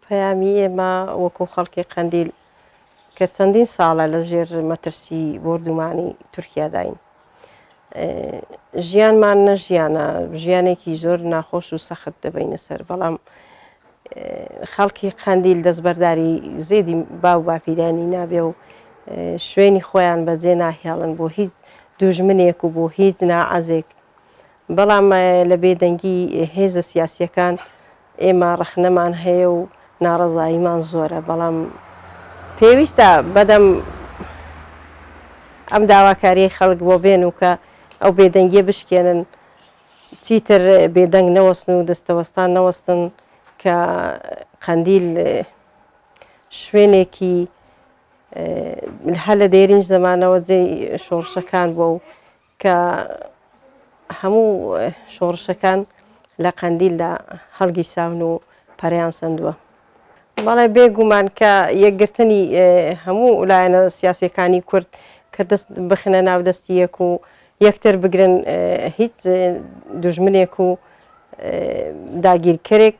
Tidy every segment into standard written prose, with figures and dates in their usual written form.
پەیامی ئێمە وەکو خەڵکی قەندیل کە چەندین ساڵە لەژێر مەترسی بردومانی تورکیاداین. ژیانمان نەژیانە، ژیانێکی زۆر ناخۆش و سەخت دەبینە سەر، بەڵام خەڵکی قەندیل دەستبەرداری زێدی باو باپیرانی نابێ و شوێنی خۆیان بەجێ ناهێڵن بۆ هیچ دوژمنێک و بۆ هیچ ناعەزێک. بەڵام لە بێدەنگی هێزە سیاسیەکان ئێمە ڕەخنەمان هەیە و ناڕەزاییمان زۆرە، بەڵام پێویستە بەدەم ئەم داواکاریی خەڵک بۆ بێن و کە ئەو بێدەنگیە بشکێنن، چیتر بێدەنگ نەوەستن و دەستەوەستان نەوەستن کە قەندیل شوێنێکی هە لە دێرینش زەمانەوە جێی شۆڕشەکان بووە و کە هەموو شۆڕشەکان لە قەندیلدا هەڵگی ساون و پەریان سندووە. بەڵێ بێگومان کە یەکگرتنی هەموو لایەنە سیاسیەکانی کورد کە دەست بخنە ناو دەستی یەک و یەکتر بگرن، هیچ دوژمنێک و داگیرکەرێک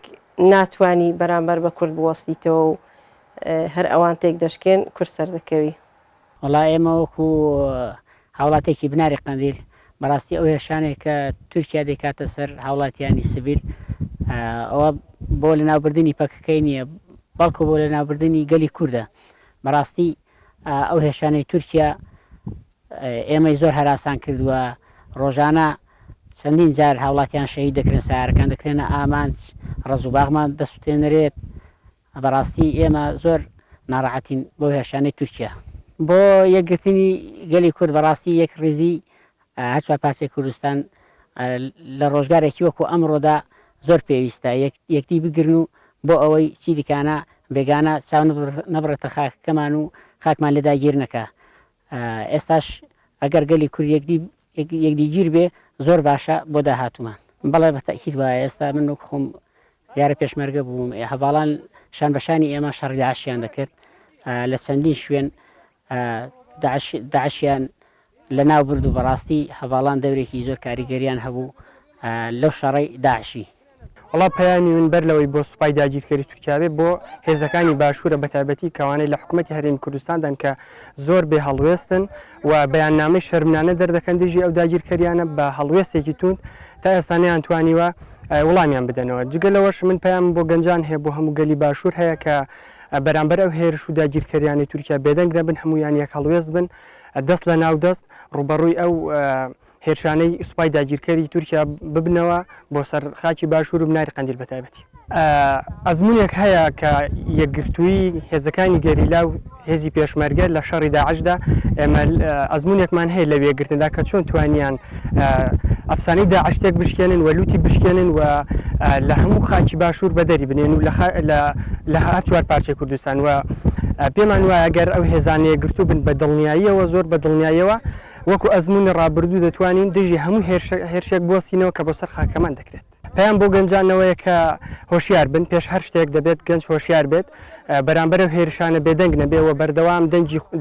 ناتوانی بەرامبەر بە کورد بوەستیتەوە و هەر ئەوان تێک دەشکێن کورد سەردەکەوی. وەڵای ئێمە وەکو هاوڵاتێکی بناری قەندیل بەڕاستی ئەو هێشانێک کە تورکیا دەکاتە سەر هاوڵاتیانی سیڤیل ئەوە بۆ لە ناوبردننی پەکەکەی نییە، بەڵکو بۆ لە ناوبردننی گەلی کووردە. بەڕاستی ئەو هێشانەی تورکیا ئێمەی زۆر هەراسان کردووە، ڕۆژانە چەندین جار هاوڵاتیان شەهید دەکرێن، سیارەکان دەکرێنە ئامانج، ڕەزوباغمان دەسووتێنرێت. بەڕاستی ئێمە زۆر ناڕەحەتین بۆ هێشانەی تورکیا. بۆ یەکگرتنی گەلی کورد بەڕاستی یەک ڕێزی هەچوا پاسی کوردستان لە ڕۆژگارێکی وەکو ئەمڕۆدا زۆر پێویستە یەکتی بگرن و بۆ ئەوەی چی دیکانە بێگانە چاو نەبڕێتە خاکەکەمان و خاکمان لێداگیر نەکە. ئێستاش ئەگەر گەلی کورد یەکدیگیر بێ زۆر باشە بۆ داهاتوومان. بەڵێ بەتەکید وایە ئێستا من وەک خۆم یارە پێشمەرگە بووم، هەڤاڵان شان بەشانی ئێمە شەڕی داعشیان دەکرد لە چەندین شوێن داعشیان لە ناو برد و بەڕاستی هەڤاڵان دەورێکی زۆر کاریگەریان هەبوو لەو شەڕەی داعشی. وڵا پەیامی من بەر لەوەی بۆ سوپای داگیرکەری تورکیا بۆ هێزەکانی باشوورە بەتایبەتی کەوانەی لە حکوومەتی هەرێمی کوردستاندان کە زۆر بێ هەڵوێستن و بەیاننامەی شەرمنانە دەردەکەن دژی ئەو داگیرکەریانە بە هەڵوێستێکی توند تا ئێستا نەیانتوانیوە وەڵامیان بدەنەوە. جگە لەوەش من پەیام بۆ گەنجان هەیە بۆ هەموو گەلی باشوور هەیە کە بەرامبەر ئەو هێرش و داگیرکەریانی تورکیا بێدەنگ نەبن، هەمویان یەک هەڵوێست بن، دەست لە ناو دەست ڕوبەڕووی ئەو هێرشانەی سوپای داگیرکەری تورکیا ببنەوە بۆ سەر خاکی باشوور و بناری قەندیل بەتایبەتی. ئەزمونێک هەیە کە یەکگرتووی هێزەکانی گەریلا و هێزی پێشمەرگە لە شەڕی داعشدا ئێمە ئەزمونێکمان هەیە لە وێگرتندا کە چۆن توانیان ئەفسانەی داعشتێک بشکێنن و لوتی بشکێنن و لە هەموو خاکی باشوور بەدەری بنێن و لە هەر چوار پارچەی کوردستان. و پێمان وایە ئەگەر ئەو هێزانە یەکگرتوو بن بە دڵنیاییەوە، زۆر بە دڵنیاییەوە وەکو ئەزمونی ڕابردوو دەتوانین دژی هەموو هێرشێک بوەستینەوە کە بۆ سەر خاکەمان دەکرێت. پێیان بۆ گەنجانەوەیە کە هۆشیار بن، پێش هەر شتێک دەبێت گەنج هۆشیار بێت، بەرامبەر ئەو هێرشانە بێدەنگ نەبێەوە بەردەوام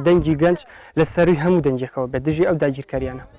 دەنگی گەنج لە سەروی هەموو دەنجێکەوە بێت دژی ئەو داگیرکەریانە.